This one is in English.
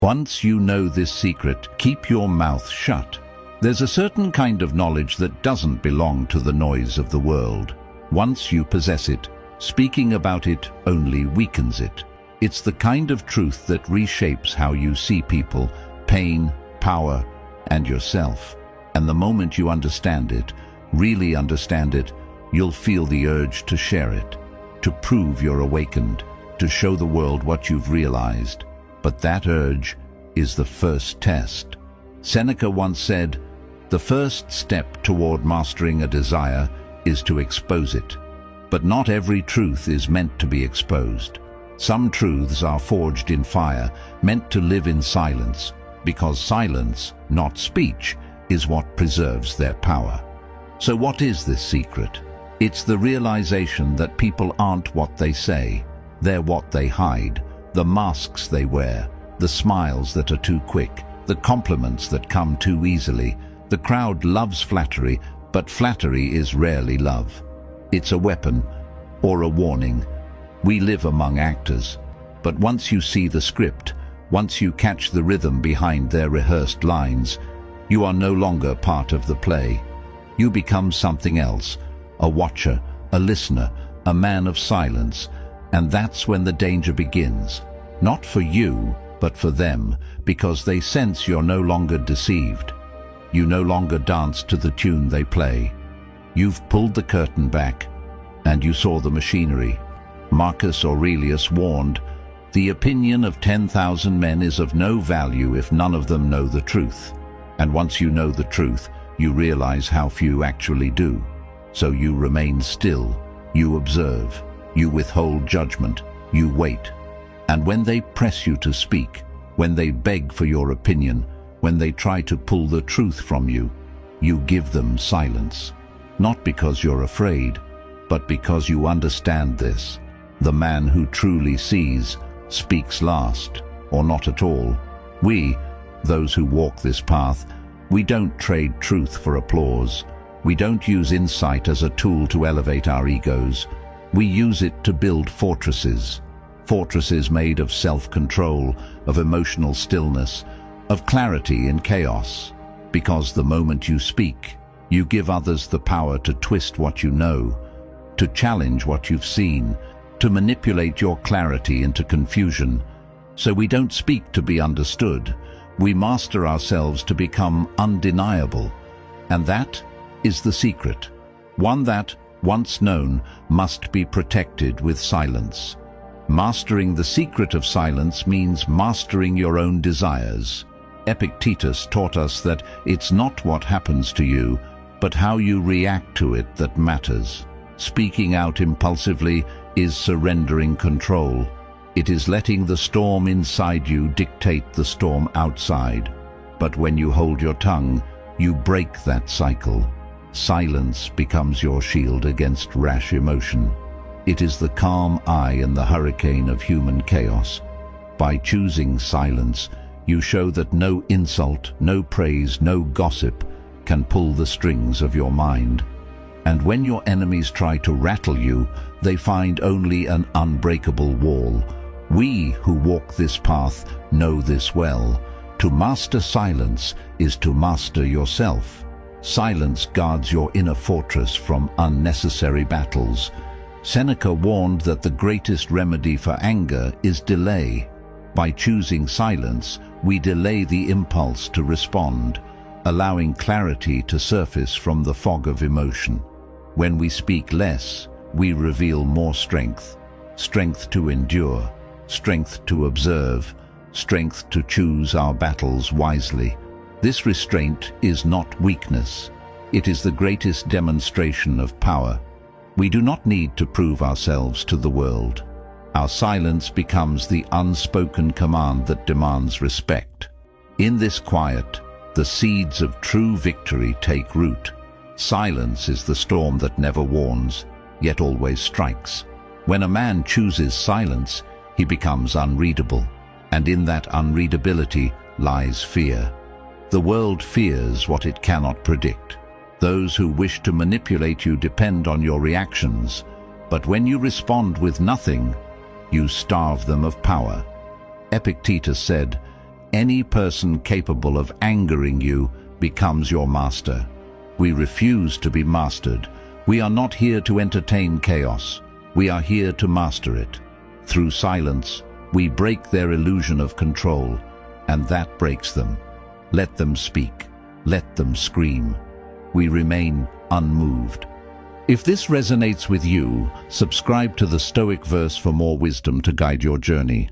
Once you know this secret, keep your mouth shut. There's a certain kind of knowledge that doesn't belong to the noise of the world. Once you possess it, speaking about it only weakens it. It's the kind of truth that reshapes how you see people, pain, power, and yourself. And the moment you understand it, really understand it, you'll feel the urge to share it, to prove you're awakened, to show the world what you've realized. But that urge is the first test. Seneca once said, "The first step toward mastering a desire is to expose it." But not every truth is meant to be exposed. Some truths are forged in fire, meant to live in silence, because silence, not speech, is what preserves their power. So what is this secret? It's the realization that people aren't what they say. They're what they hide, the masks they wear, the smiles that are too quick, the compliments that come too easily. The crowd loves flattery, but flattery is rarely love. It's a weapon or a warning. We live among actors, but once you see the script, once you catch the rhythm behind their rehearsed lines, you are no longer part of the play. You become something else, a watcher, a listener, a man of silence, and that's when the danger begins. Not for you, but for them, because they sense you're no longer deceived. You no longer dance to the tune they play. You've pulled the curtain back, and you saw the machinery. Marcus Aurelius warned, "The opinion of 10,000 men is of no value if none of them know the truth." And once you know the truth, you realize how few actually do. So you remain still, you observe, you withhold judgment, you wait. And when they press you to speak, when they beg for your opinion, when they try to pull the truth from you, you give them silence. Not because you're afraid, but because you understand this. The man who truly sees speaks last, or not at all. We, those who walk this path, we don't trade truth for applause. We don't use insight as a tool to elevate our egos. We use it to build fortresses. Fortresses made of self-control, of emotional stillness, of clarity in chaos. Because the moment you speak, you give others the power to twist what you know, to challenge what you've seen, to manipulate your clarity into confusion. So we don't speak to be understood. We master ourselves to become undeniable. And that is the secret. One that, once known, must be protected with silence. Mastering the secret of silence means mastering your own desires. Epictetus taught us that it's not what happens to you, but how you react to it that matters. Speaking out impulsively is surrendering control. It is letting the storm inside you dictate the storm outside. But when you hold your tongue, you break that cycle. Silence becomes your shield against rash emotion. It is the calm eye in the hurricane of human chaos. By choosing silence, you show that no insult, no praise, no gossip can pull the strings of your mind. And when your enemies try to rattle you, they find only an unbreakable wall. We who walk this path know this well. To master silence is to master yourself. Silence guards your inner fortress from unnecessary battles. Seneca warned that the greatest remedy for anger is delay. By choosing silence, we delay the impulse to respond, allowing clarity to surface from the fog of emotion. When we speak less, we reveal more strength. Strength to endure, strength to observe, strength to choose our battles wisely. This restraint is not weakness. It is the greatest demonstration of power. We do not need to prove ourselves to the world. Our silence becomes the unspoken command that demands respect. In this quiet, the seeds of true victory take root. Silence is the storm that never warns, yet always strikes. When a man chooses silence, he becomes unreadable, and in that unreadability lies fear. The world fears what it cannot predict. Those who wish to manipulate you depend on your reactions, but when you respond with nothing, you starve them of power. Epictetus said, Any person capable of angering you becomes your master. We refuse to be mastered. We are not here to entertain chaos. We are here to master it. Through silence, we break their illusion of control, and that breaks them. Let them speak. Let them scream. We remain unmoved. If this resonates with you, subscribe to the Stoic Verse for more wisdom to guide your journey.